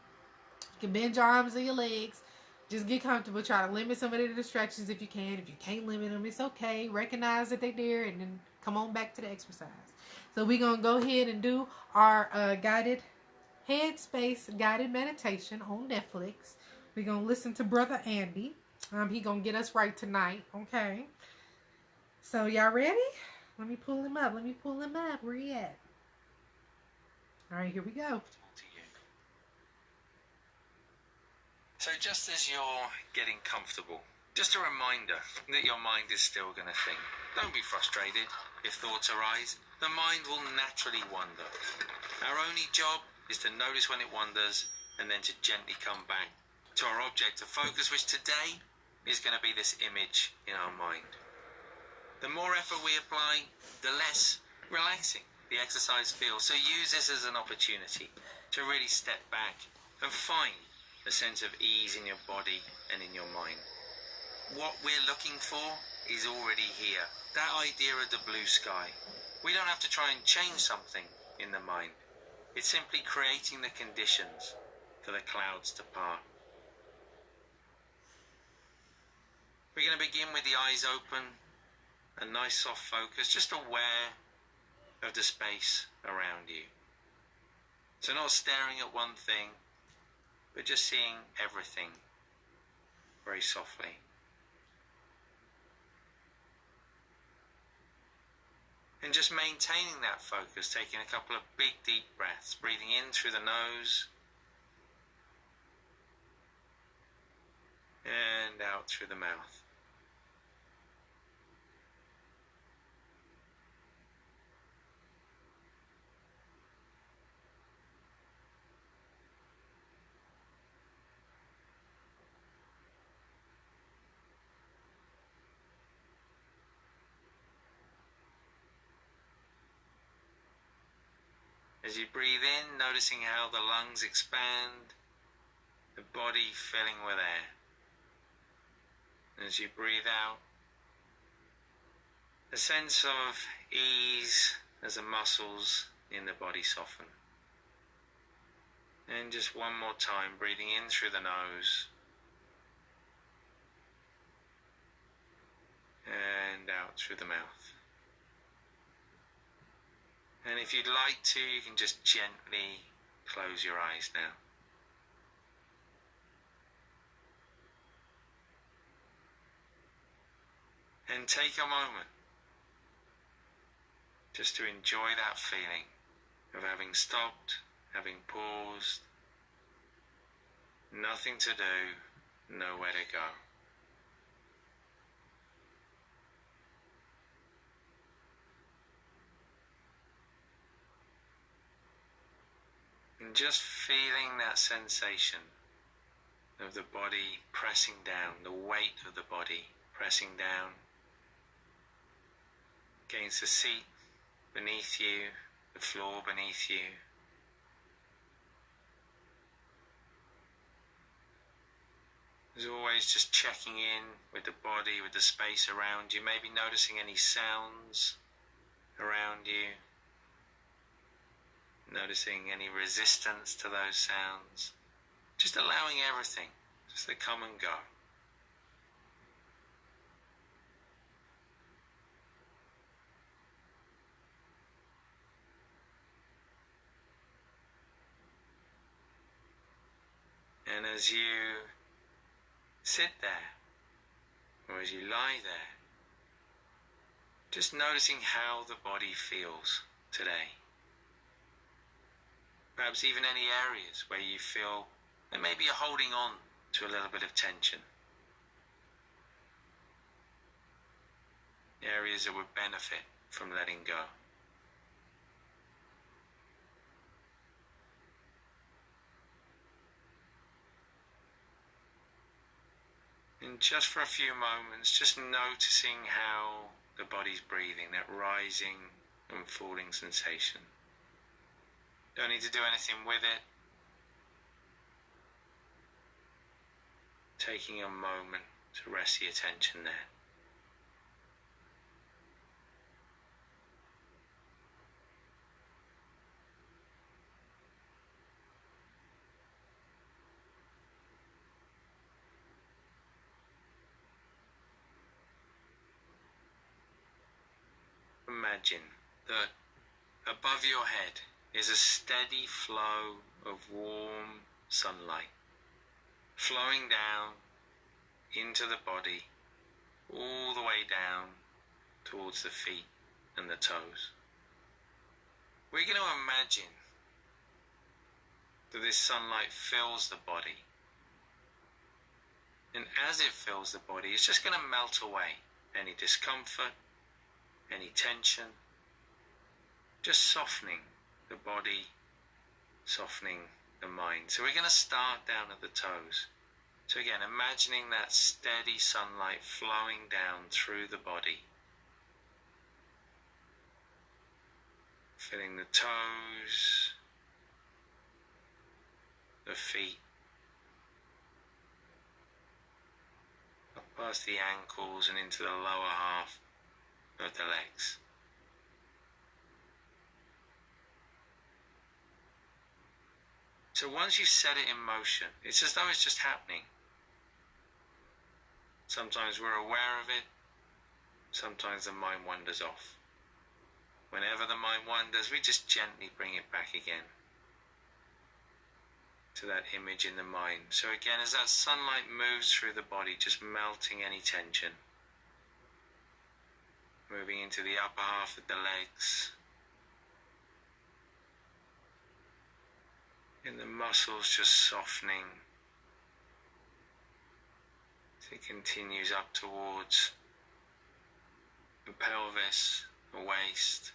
You can bend your arms or your legs. Just get comfortable. Try to limit some of the distractions if you can. If you can't limit them, it's okay. Recognize that they're there and then come on back to the exercise. So we're going to go ahead and do our guided Headspace guided meditation on Netflix. We're going to listen to Brother Andy. He going to get us right tonight. Okay. So y'all ready? Let me pull him up. Where he at? All right, here we go. So just as you're getting comfortable, just a reminder that your mind is still going to think. Don't be frustrated if thoughts arise. The mind will naturally wander. Our only job is to notice when it wanders and then to gently come back to our object of focus, which today is going to be this image in our mind. The more effort we apply, the less relaxing the exercise feels. So use this as an opportunity to really step back and find a sense of ease in your body and in your mind. What we're looking for is already here. That idea of the blue sky. We don't have to try and change something in the mind. It's simply creating the conditions for the clouds to part. We're going to begin with the eyes open, a nice soft focus, just aware of the space around you. So not staring at one thing, but just seeing everything very softly. And just maintaining that focus, taking a couple of big deep breaths, breathing in through the nose and out through the mouth. As you breathe in, noticing how the lungs expand, the body filling with air. As you breathe out, a sense of ease as the muscles in the body soften. And just one more time, breathing in through the nose and out through the mouth. And if you'd like to, you can just gently close your eyes now. And take a moment just to enjoy that feeling of having stopped, having paused, Nothing to do, nowhere to go. And just feeling that sensation of the body pressing down, the weight of the body pressing down against the seat beneath you, the floor beneath you. As always, just checking in with the body, with the space around you, maybe noticing any sounds around you, noticing any resistance to those sounds, just allowing everything just to come and go. And as you sit there, or as you lie there, just noticing how the body feels today. Perhaps even any areas where you feel that maybe you're holding on to a little bit of tension. Areas that would benefit from letting go. And just for a few moments, just noticing how the body's breathing, that rising and falling sensation. Don't need to do anything with it. Taking a moment to rest the attention there. Imagine that above your head is a steady flow of warm sunlight flowing down into the body, all the way down towards the feet and the toes. We're going to imagine that this sunlight fills the body, and as it fills the body, it's just going to melt away any discomfort, any tension, just softening the body, softening the mind. So we're going to start down at the toes. So again, imagining that steady sunlight flowing down through the body, filling the toes, the feet, up past the ankles and into the lower half of the legs. So once you've set it in motion, it's as though it's just happening. Sometimes we're aware of it, sometimes the mind wanders off. Whenever the mind wanders, we just gently bring it back again to that image in the mind. So again, as that sunlight moves through the body, just melting any tension, moving into the upper half of the legs, and the muscles just softening as it continues up towards the pelvis, the waist,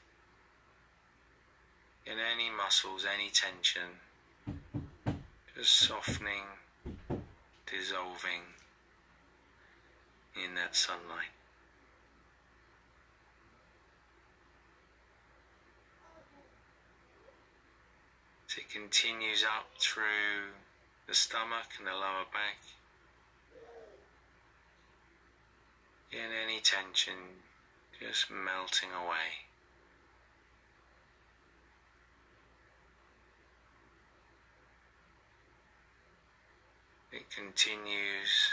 and any muscles, any tension, just softening, dissolving in that sunlight. As it continues up through the stomach and the lower back, and any tension just melting away. It continues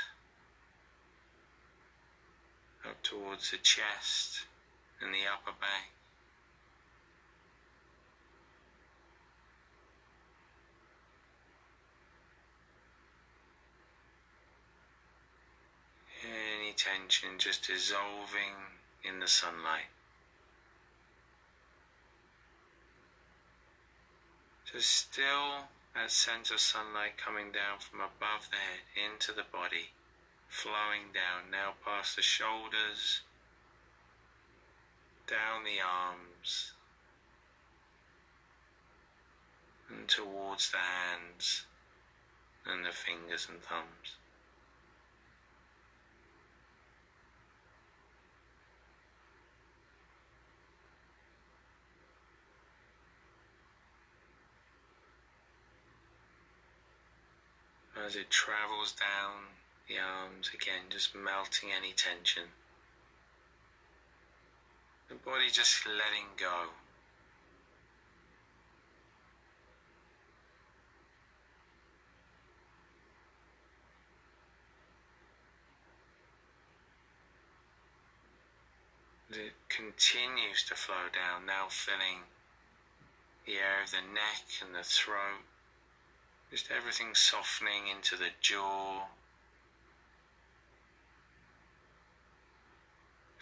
up towards the chest and the upper back. Any tension just dissolving in the sunlight. So still That sense of sunlight coming down from above the head into the body, flowing down now past the shoulders, down the arms, and towards the hands and the fingers and thumbs. As it travels down the arms, again just melting any tension. The body just letting go. It continues to flow down, now filling the area of the neck and the throat. Just everything softening into the jaw,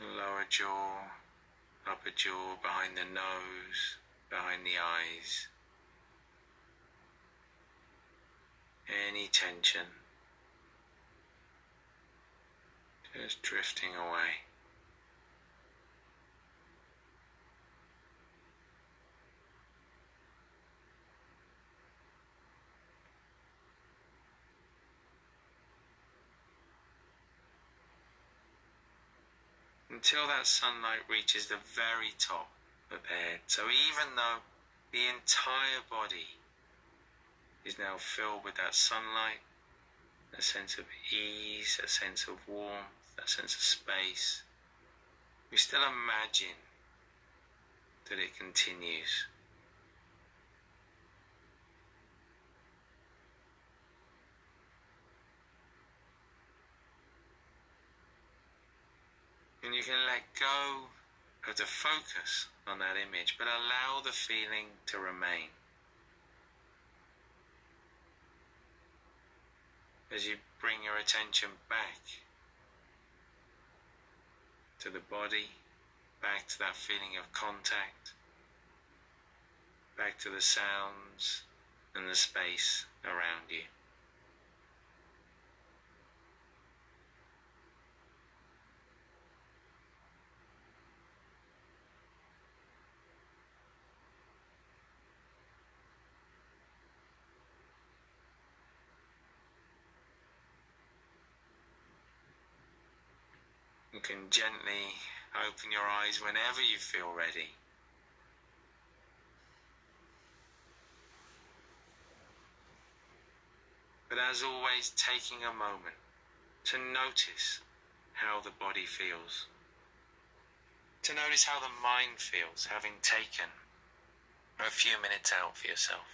lower jaw, upper jaw, behind the nose, behind the eyes. Any tension just drifting away. Until that sunlight reaches the very top of the head. So even though the entire body is now filled with that sunlight, a sense of ease, a sense of warmth, a sense of space, we still imagine that it continues. And you can let go of the focus on that image, but allow the feeling to remain. As you bring your attention back to the body, back to that feeling of contact, back to the sounds and the space around you. You can gently open your eyes whenever you feel ready. But as always, taking a moment to notice how the body feels. To notice how the mind feels, having taken a few minutes out for yourself.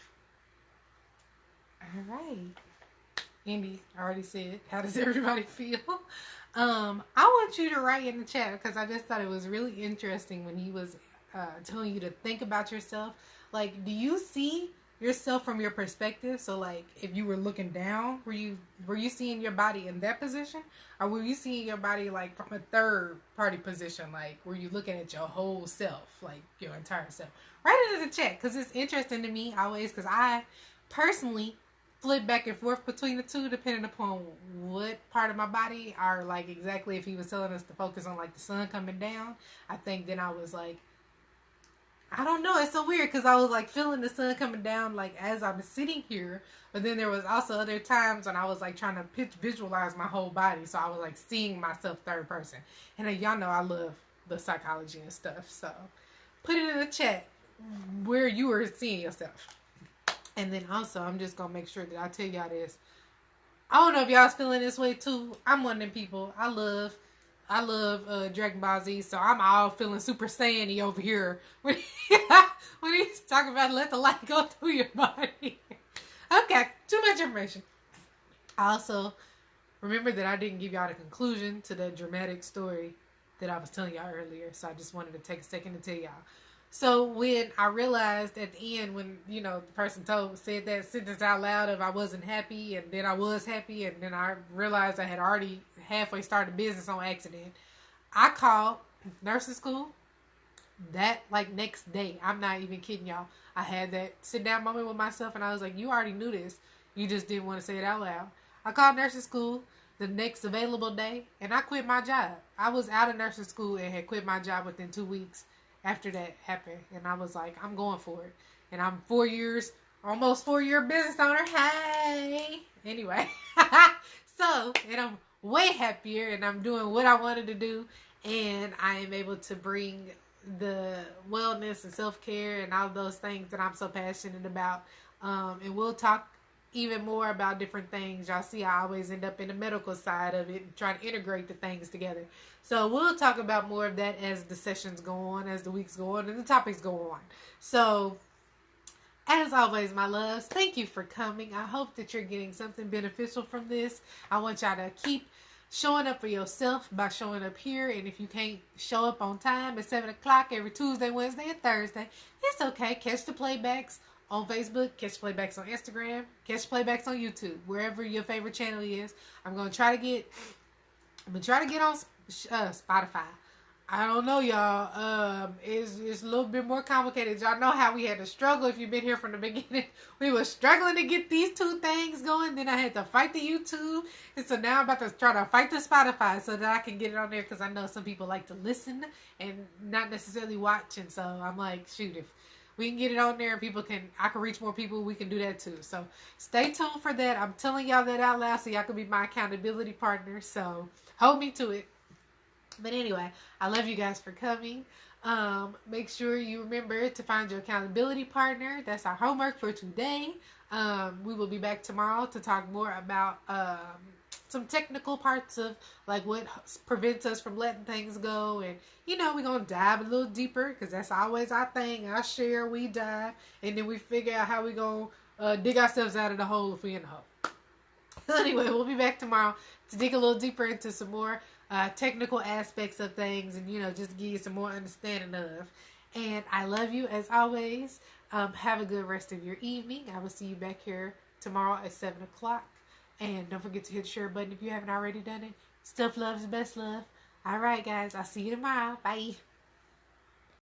All right. Andy, I already said, how does everybody feel? I want you to write in the chat because I just thought it was really interesting when he was telling you to think about yourself. Like, do you see yourself from your perspective? So, like, if you were looking down, were you seeing your body in that position, or were you seeing your body like from a third party position? Like, were you looking at your whole self, like your entire self? Write it in the chat because it's interesting to me always. Because I personally flip back and forth between the two depending upon what part of my body, or like exactly if he was telling us to focus on like the sun coming down. I think then I was like, I don't know, it's so weird because I was like feeling the sun coming down like as I was sitting here, but then there was also other times when I was like trying to visualize my whole body, so I was like seeing myself third person. And y'all know I love the psychology and stuff, so put it in the chat where you were seeing yourself. And then also, I'm just going to make sure that I tell y'all this. I don't know if y'all's feeling this way too. I'm one of them people. I love Dragon Ball Z, so I'm all feeling Super Saiyan-y over here when he's talking about let the light go through your body. Okay, too much information. Also, remember that I didn't give y'all the conclusion to that dramatic story that I was telling y'all earlier, so I just wanted to take a second to tell y'all. So when I realized at the end, when, you know, the person said that sentence out loud of I wasn't happy, and then I was happy, and then I realized I had already halfway started business on accident, I called nursing school, that like next day, I'm not even kidding y'all, I had that sit down moment with myself and I was like, you already knew this, you just didn't want to say it out loud. I called nursing school the next available day and I quit my job. I was out of nursing school and had quit my job within 2 weeks after that happened, and I was like, I'm going for it. And I'm 4 years, almost 4 year business owner. Hey, anyway. So, and I'm way happier and I'm doing what I wanted to do, and I am able to bring the wellness and self-care and all those things that I'm so passionate about. And we'll talk even more about different things. Y'all see I always end up in the medical side of it and trying to integrate the things together. So we'll talk about more of that as the sessions go on, as the weeks go on, and the topics go on. So as always, my loves, thank you for coming. I hope that you're getting something beneficial from this. I want y'all to keep showing up for yourself by showing up here. And if you can't show up on time at 7 o'clock every Tuesday, Wednesday, and Thursday, it's okay. Catch the playbacks on Facebook, catch playbacks on Instagram, catch playbacks on YouTube, wherever your favorite channel is. I'm gonna try to get on Spotify. I don't know, y'all. It's a little bit more complicated. Y'all know how we had to struggle. If you've been here from the beginning, we were struggling to get these two things going. Then I had to fight the YouTube, and so now I'm about to try to fight the Spotify so that I can get it on there, because I know some people like to listen and not necessarily watch. And so I'm like, shoot, if we can get it on there and I can reach more people, we can do that too. So stay tuned for that. I'm telling y'all that out loud so y'all can be my accountability partner. So hold me to it. But anyway, I love you guys for coming. Make sure you remember to find your accountability partner. That's our homework for today. We will be back tomorrow to talk more about some technical parts of like what prevents us from letting things go. And, we're going to dive a little deeper, because that's always our thing. I share, we dive, and then we figure out how we going to dig ourselves out of the hole if we in the hole. Anyway, we'll be back tomorrow to dig a little deeper into some more technical aspects of things, and just give you some more understanding of. And I love you as always. Have a good rest of your evening. I will see you back here tomorrow at 7 o'clock. And don't forget to hit the share button if you haven't already done it. Stuff love is best love. All right, guys. I'll see you tomorrow. Bye.